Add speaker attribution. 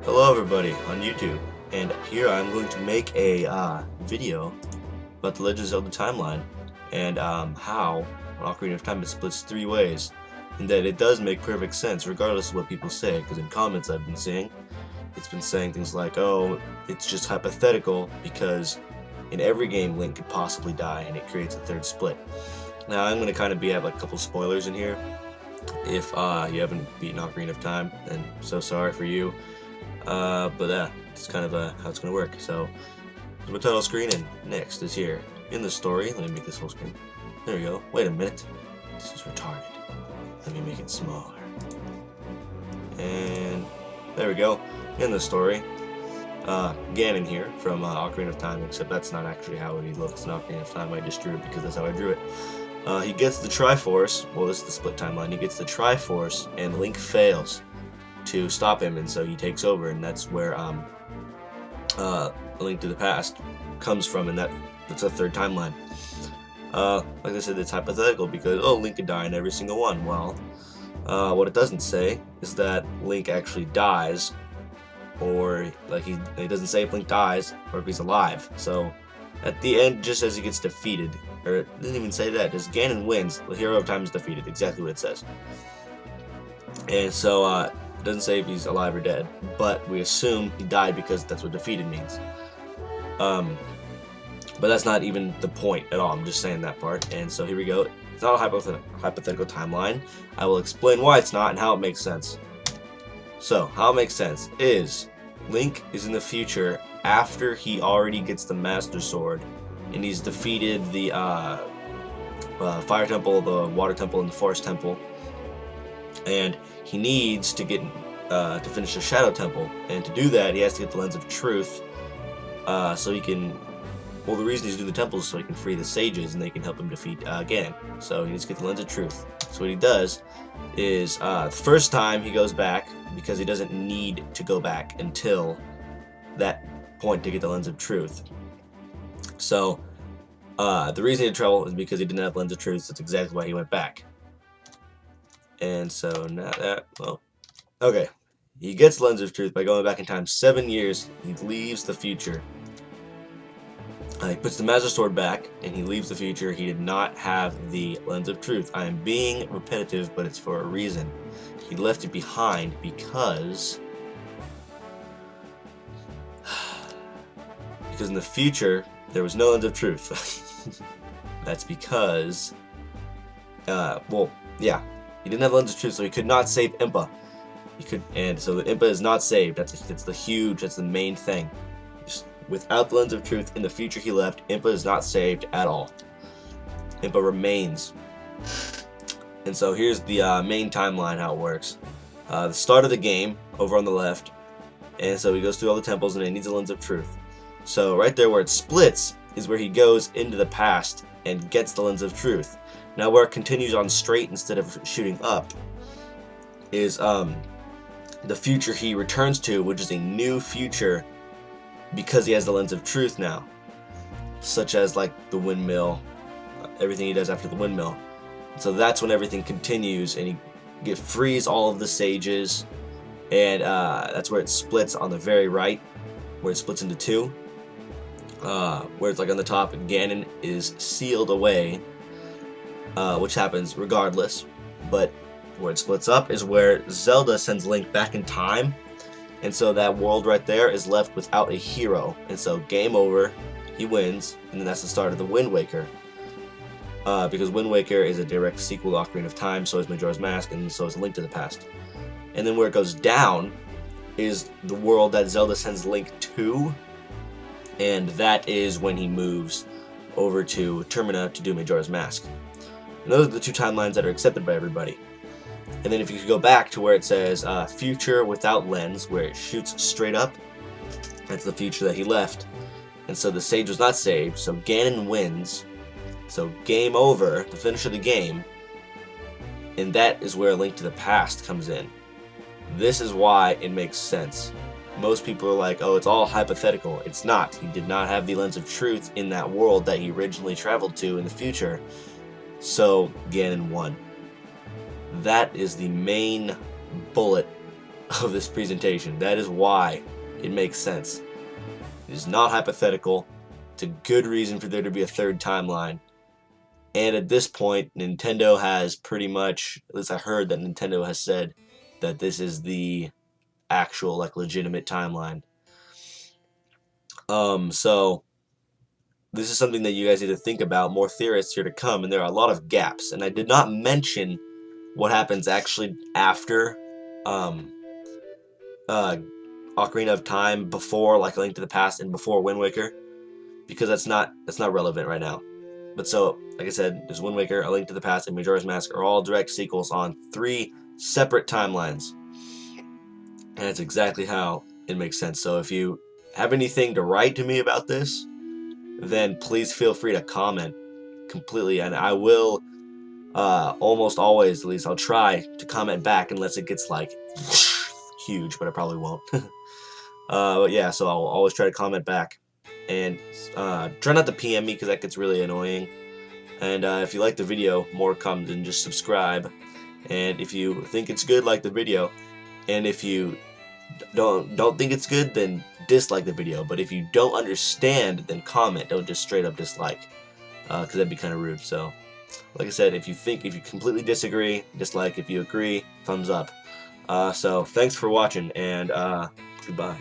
Speaker 1: Hello everybody on YouTube, and here I'm going to make a video about the Legend of Zelda timeline and how Ocarina of Time is split three ways, and that it does make perfect sense regardless of what people say, because in comments I've been seeing, it's been saying things like, oh, it's just hypothetical because in every game Link could possibly die and it creates a third split. Now I'm going to kind of have like a couple spoilers in here. If you haven't beaten Ocarina of Time, then I'm so sorry for you. But it's kind of how it's going to work. So, my title screen, and next is here. In the story, let me make this whole screen. There we go. Wait a minute. This is retarded. Let me make it smaller. And there we go. In the story, Ganon here from Ocarina of Time, except that's not actually how he looks in Ocarina of Time. I just drew it because that's how I drew it. He gets the Triforce. Well, this is the split timeline. He gets the Triforce, and Link fails to stop him, and so he takes over, and that's where A Link to the Past comes from, and that's a third timeline. Like I said, it's hypothetical because, oh, Link could die in every single one. Well, what it doesn't say is that Link actually dies, or like he doesn't say if Link dies or if he's alive. So at the end, just as he gets defeated, or it didn't even say that, just Ganon wins, the hero of time is defeated, exactly what it says. And so it doesn't say if he's alive or dead, but we assume he died because that's what defeated means. But that's not even the point at all. I'm just saying that part. And so here we go. It's not a hypothetical timeline. I will explain why it's not and how it makes sense. So how it makes sense is Link is in the future after he already gets the Master Sword, and he's defeated the Fire Temple, the Water Temple, and the Forest Temple. And he needs to get to finish the Shadow Temple, and to do that he has to get the Lens of Truth, so he can, well, the reason he's doing the temples is so he can free the sages and they can help him defeat Ganon. So he needs to get the Lens of Truth. So what he does is, the first time he goes back, because he doesn't need to go back until that point to get the Lens of Truth. So the reason he had trouble is because he didn't have Lens of Truth. That's exactly why he went back. And so now that, well, okay, he gets Lens of Truth by going back in time 7 years. He leaves the future. He puts the Master Sword back, and he leaves the future. He did not have the Lens of Truth. I am being repetitive, but it's for a reason. He left it behind because in the future there was no Lens of Truth. That's because, well, yeah. He didn't have Lens of Truth, so he could not save Impa. And so the Impa is not saved. That's the main thing. Just without the Lens of Truth, in the future he left, Impa is not saved at all. Impa remains. And so here's the main timeline, how it works. The start of the game, over on the left, and so he goes through all the temples, and he needs a Lens of Truth. So right there where it splits is where he goes into the past and gets the Lens of Truth. Now where it continues on straight instead of shooting up is the future he returns to, which is a new future because he has the Lens of Truth now, such as like the windmill, everything he does after the windmill. So that's when everything continues, and he frees all of the sages, and that's where it splits on the very right, where it splits into two, where it's like on the top, Ganon is sealed away, which happens regardless, but where it splits up is where Zelda sends Link back in time, and so that world right there is left without a hero, and so game over, he wins, and then that's the start of the Wind Waker, because Wind Waker is a direct sequel to Ocarina of Time, so is Majora's Mask, and so is A Link to the Past. And then where it goes down is the world that Zelda sends Link to, and that is when he moves over to Termina to do Majora's Mask. And those are the two timelines that are accepted by everybody. And then if you could go back to where it says future without lens, where it shoots straight up, that's the future that he left. And so the sage was not saved, so Ganon wins. So game over, the finish of the game, and that is where A Link to the Past comes in. This is why it makes sense. Most people are like, oh, it's all hypothetical. It's not. He did not have the Lens of Truth in that world that he originally traveled to in the future. So Ganon won. That is the main bullet of this presentation. That is why it makes sense. It is not hypothetical. It's a good reason for there to be a third timeline. And at this point, Nintendo has pretty much, at least I heard that Nintendo has said that this is the actual, like, legitimate timeline. So this is something that you guys need to think about. More theorists here to come, and there are a lot of gaps. And I did not mention what happens actually after Ocarina of Time, before like A Link to the Past and before Wind Waker, because that's not relevant right now. But so, like I said, there's Wind Waker, A Link to the Past, and Majora's Mask are all direct sequels on 3 separate timelines. And that's exactly how it makes sense. So if you have anything to write to me about this, then please feel free to comment completely, and I will almost always, at least I'll try to comment back unless it gets like huge, but I probably won't. But yeah, so I'll always try to comment back, and try not to PM me because that gets really annoying. And if you like the video, more come, then just subscribe. And if you think it's good, like the video. And if you don't think it's good, then dislike the video. But if you don't understand, then comment. Don't just straight up dislike, because that'd be kind of rude. So, like I said, if you completely disagree, dislike. If you agree, thumbs up. So thanks for watching, and goodbye.